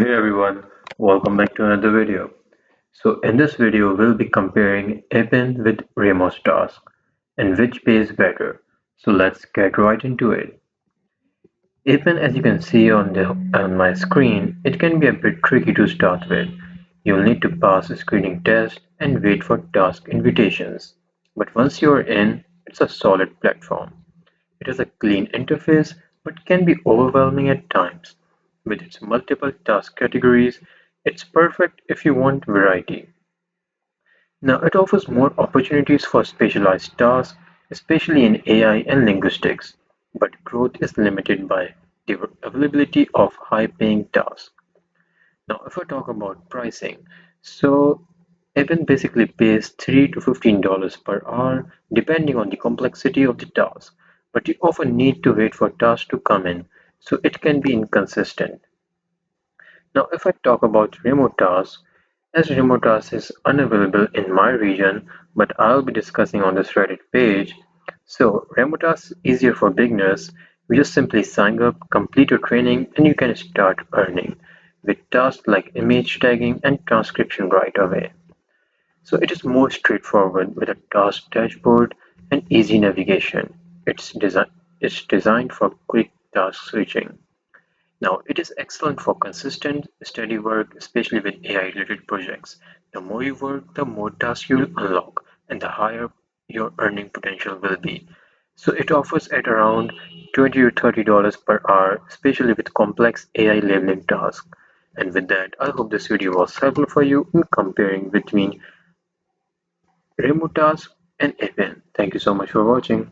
Hey everyone, welcome back to another video. So in this video, we'll be comparing Appen with Remotasks and which pays better. So let's get right into it. Appen, as you can see on my screen, it can be a bit tricky to start with. You'll need to pass a screening test and wait for task invitations. But once you're in, it's a solid platform. It has a clean interface but can be overwhelming at times. With its multiple task categories, it's perfect if you want variety. Now, it offers more opportunities for specialized tasks, especially in AI and linguistics, but growth is limited by the availability of high-paying tasks. Now, if I talk about pricing, so Appen basically pays $3 to $15 per hour depending on the complexity of the task, but you often need to wait for tasks to come in, so it can be inconsistent. Now, if I talk about remote tasks, as remote tasks is unavailable in my region, but I'll be discussing on this Reddit page. So, remote tasks is easier for beginners. You just simply sign up, complete your training, and you can start earning with tasks like image tagging and transcription right away. So, it is more straightforward with a task dashboard and easy navigation. It's designed for quick task switching. Now, it is excellent for consistent, steady work, especially with AI-related projects. The more you work, the more tasks you'll unlock, and the higher your earning potential will be. So it offers at around $20 to $30 per hour, especially with complex AI labeling tasks. And with that, I hope this video was helpful for you in comparing between Remotasks and Appen. Thank you so much for watching.